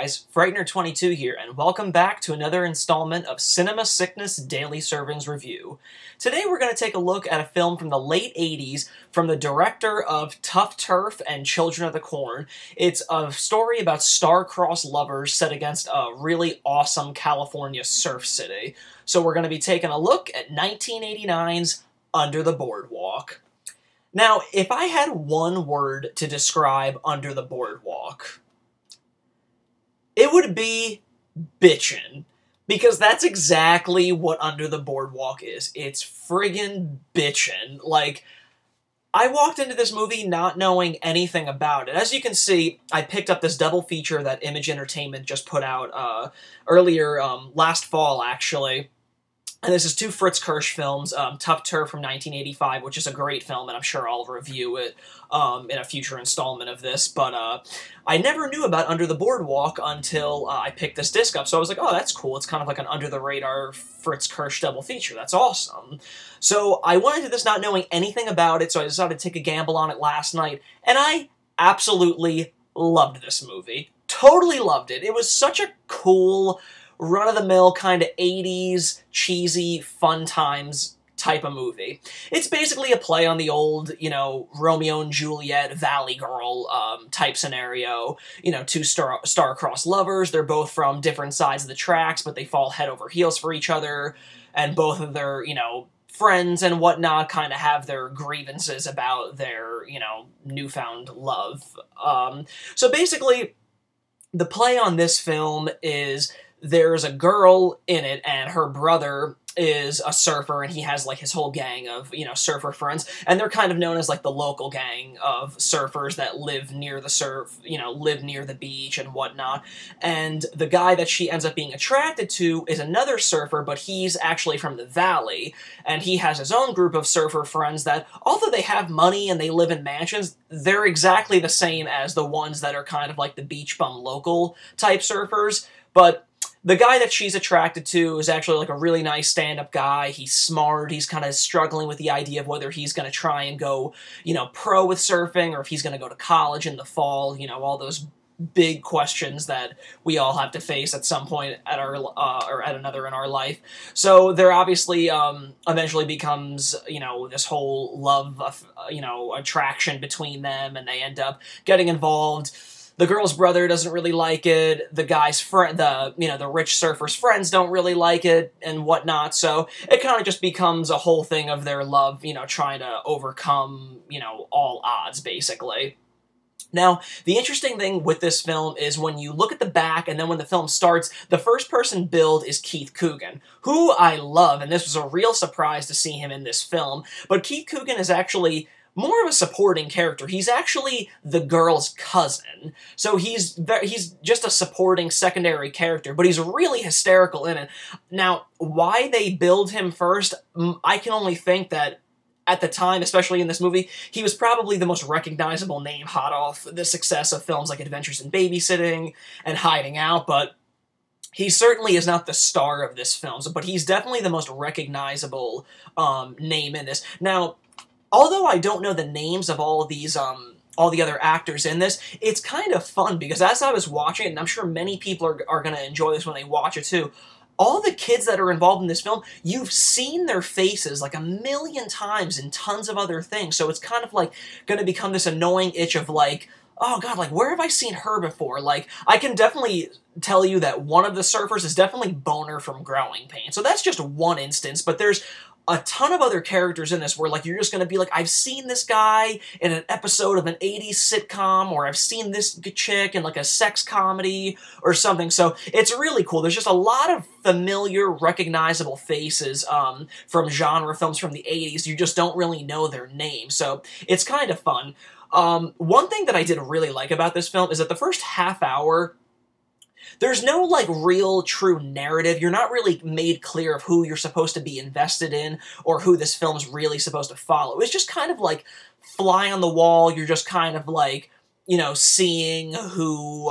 guys, Frightener22 here, and welcome back to another installment of Cinema Sickness Daily Servings Review. Today we're going to take a look at a film from the late 80s from the director of Tough Turf and Children of the Corn. It's a story about star-crossed lovers set against a really awesome California surf city. So we're going to be taking a look at 1989's Under the Boardwalk. Now, if I had one word to describe Under the Boardwalk, it would be bitchin', because that's exactly what Under the Boardwalk is. It's friggin' bitchin'. Like, I walked into this movie not knowing anything about it. As you can see, I picked up this double feature that Image Entertainment just put out earlier, last fall, actually. And this is two Fritz Kiersch films, Tough Turf from 1985, which is a great film, and I'm sure I'll review it in a future installment of this, but I never knew about Under the Boardwalk until I picked this disc up, so I was like, oh, that's cool, it's kind of like an under-the-radar Fritz Kiersch double feature, that's awesome. So I went into this not knowing anything about it, so I decided to take a gamble on it last night, and I absolutely loved this movie. Totally loved it. It was such a cool, run-of-the-mill kind of 80s, cheesy, fun times type of movie. It's basically a play on the old, you know, Romeo and Juliet, Valley Girl type scenario. You know, two star-crossed lovers, they're both from different sides of the tracks, but they fall head over heels for each other, and both of their, you know, friends and whatnot kind of have their grievances about their, you know, newfound love. So basically, the play on this film is there's a girl in it, and her brother is a surfer, and he has, like, his whole gang of, you know, surfer friends, and they're kind of known as, like, the local gang of surfers that live near the surf, you know, live near the beach and whatnot, and the guy that she ends up being attracted to is another surfer, but he's actually from the valley, and he has his own group of surfer friends that, although they have money and they live in mansions, they're exactly the same as the ones that are kind of like the beach bum local type surfers, but the guy that she's attracted to is actually like a really nice stand-up guy. He's smart. He's kind of struggling with the idea of whether he's going to try and go, you know, pro with surfing, or if he's going to go to college in the fall. You know, all those big questions that we all have to face at some point at our or at another in our life. So there obviously eventually becomes, you know, this whole love, you know, attraction between them, and they end up getting involved. The girl's brother doesn't really like it, the guy's friend, the rich surfer's friends don't really like it, and whatnot, so it kind of just becomes a whole thing of their love, you know, trying to overcome, you know, all odds, basically. Now, the interesting thing with this film is when you look at the back, and then when the film starts, the first-person build is Keith Coogan, who I love, and this was a real surprise to see him in this film, but Keith Coogan is actually more of a supporting character. He's actually the girl's cousin. So he's just a supporting secondary character, but he's really hysterical in it. Now, why they build him first, I can only think that at the time, especially in this movie, he was probably the most recognizable name hot off the success of films like Adventures in Babysitting and Hiding Out, but he certainly is not the star of this film, but he's definitely the most recognizable name in this. Now, although I don't know the names of all of these, all the other actors in this, it's kind of fun, because as I was watching it, and I'm sure many people are going to enjoy this when they watch it too, all the kids that are involved in this film, you've seen their faces like a million times in tons of other things, so it's kind of like going to become this annoying itch of like, oh god, like, where have I seen her before? Like, I can definitely tell you that one of the surfers is definitely Boner from Growing Pains, so that's just one instance, but there's a ton of other characters in this where, like, you're just going to be like, I've seen this guy in an episode of an 80s sitcom, or I've seen this chick in, like, a sex comedy or something, so it's really cool. There's just a lot of familiar, recognizable faces from genre films from the 80s. You just don't really know their names, so it's kind of fun. One thing that I did really like about this film is that the first half hour, there's no, like, real true narrative. You're not really made clear of who you're supposed to be invested in or who this film's really supposed to follow. It's just kind of like fly on the wall. You're just kind of like, seeing who,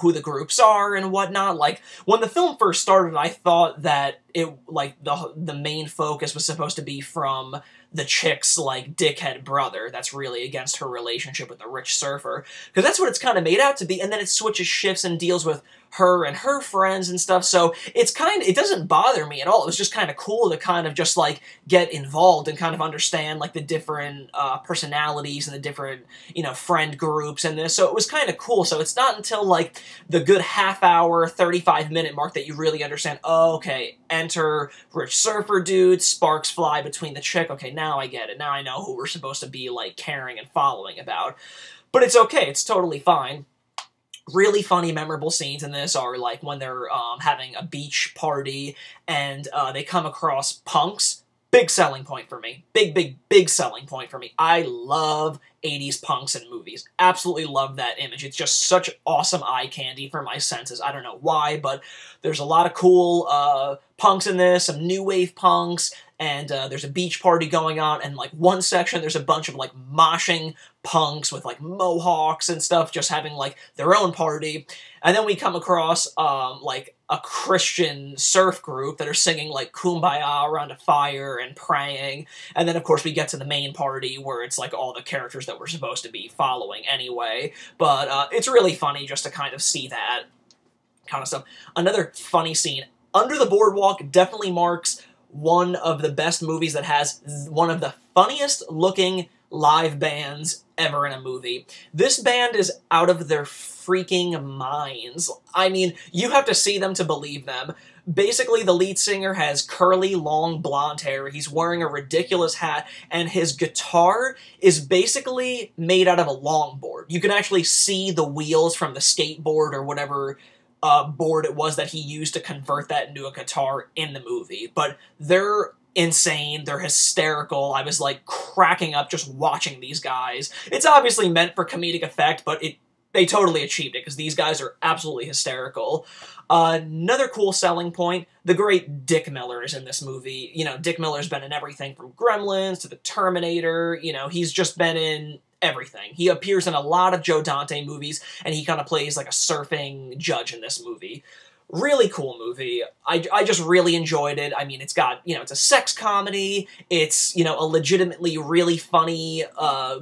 who the groups are and whatnot. Like, when the film first started, I thought that the main focus was supposed to be from the chick's, dickhead brother that's really against her relationship with the rich surfer. Because that's what it's kind of made out to be, and then it shifts and deals with her and her friends and stuff, so it doesn't bother me at all. It was just kind of cool to kind of just, get involved and kind of understand, the different personalities and the different, friend groups in this, so it was kind of cool. So it's not until, the good half-hour, 35-minute mark that you really understand, oh, okay, enter rich surfer dude, sparks fly between the chick, okay, now I get it, now I know who we're supposed to be, caring and following about. But it's okay, it's totally fine. Really funny, memorable scenes in this are, when they're having a beach party and they come across punks. Big selling point for me. Big selling point for me. I love 80s punks in movies. Absolutely love that image. It's just such awesome eye candy for my senses. I don't know why, but there's a lot of cool punks in this, some new wave punks, and there's a beach party going on, and one section there's a bunch of moshing punks with mohawks and stuff, just having their own party. And then we come across a Christian surf group that are singing Kumbaya around a fire and praying. And then of course we get to the main party where it's all the characters that we're supposed to be following anyway. But it's really funny just to kind of see that kind of stuff. Another funny scene, Under the Boardwalk definitely marks one of the best movies that has one of the funniest looking live bands ever in a movie. This band is out of their freaking minds. I mean, you have to see them to believe them. Basically, the lead singer has curly, long, blonde hair, he's wearing a ridiculous hat, and his guitar is basically made out of a longboard. You can actually see the wheels from the skateboard or whatever board it was that he used to convert that into a guitar in the movie. But they're insane, they're hysterical, I was cracking up just watching these guys. It's obviously meant for comedic effect, but they totally achieved it, because these guys are absolutely hysterical. Another cool selling point, the great Dick Miller is in this movie. Dick Miller's been in everything from Gremlins to The Terminator, he's just been in everything. He appears in a lot of Joe Dante movies, and he kind of plays a surfing judge in this movie. Really cool movie. I just really enjoyed it. I mean, it's got, it's a sex comedy, it's, a legitimately really funny,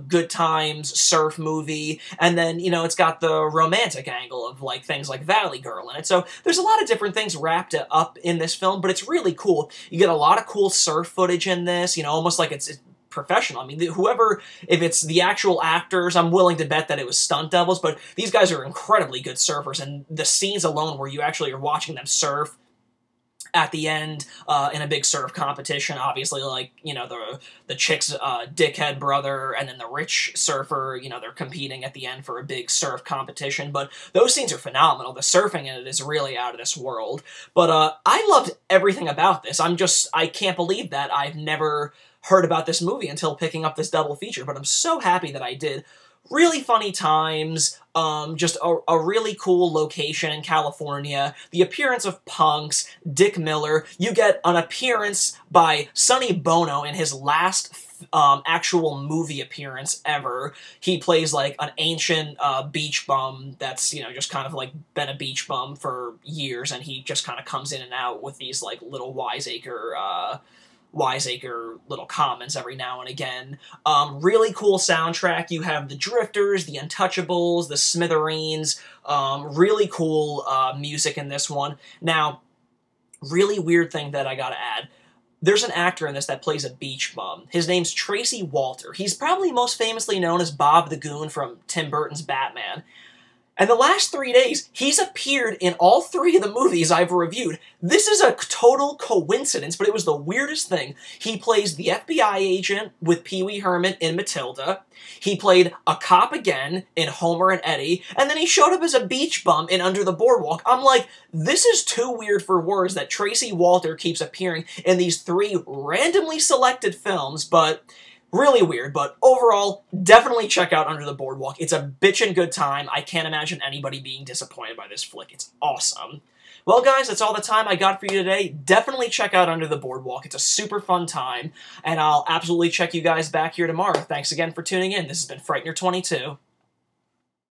good times surf movie, and then, it's got the romantic angle of, things like Valley Girl in it. So there's a lot of different things wrapped up in this film, but it's really cool. You get a lot of cool surf footage in this, almost like it's professional. I mean, if it's the actual actors, I'm willing to bet that it was stunt doubles, but these guys are incredibly good surfers, and the scenes alone where you actually are watching them surf at the end in a big surf competition, obviously, the chick's dickhead brother and then the rich surfer, they're competing at the end for a big surf competition, but those scenes are phenomenal. The surfing in it is really out of this world. But I loved everything about this. I can't believe that I've never heard about this movie until picking up this double feature, but I'm so happy that I did. Really funny times, just a really cool location in California, the appearance of punks, Dick Miller, you get an appearance by Sonny Bono in his last actual movie appearance ever. He plays an ancient beach bum that's, just kind of been a beach bum for years, and he just kind of comes in and out with these little wiseacre little comments every now and again. Really cool soundtrack. You have the Drifters, the Untouchables, the Smithereens. Really cool music in this one. Now, really weird thing that I gotta add. There's an actor in this that plays a beach bum. His name's Tracy Walter. He's probably most famously known as Bob the Goon from Tim Burton's Batman. And the last 3 days, he's appeared in all 3 of the movies I've reviewed. This is a total coincidence, but it was the weirdest thing. He plays the FBI agent with Pee Wee Herman in Matilda. He played a cop again in Homer and Eddie. And then he showed up as a beach bum in Under the Boardwalk. I'm like, this is too weird for words that Tracy Walter keeps appearing in these 3 randomly selected films, but really weird, but overall, definitely check out Under the Boardwalk. It's a bitchin' good time. I can't imagine anybody being disappointed by this flick. It's awesome. Well, guys, that's all the time I got for you today. Definitely check out Under the Boardwalk. It's a super fun time, and I'll absolutely check you guys back here tomorrow. Thanks again for tuning in. This has been Frightener22.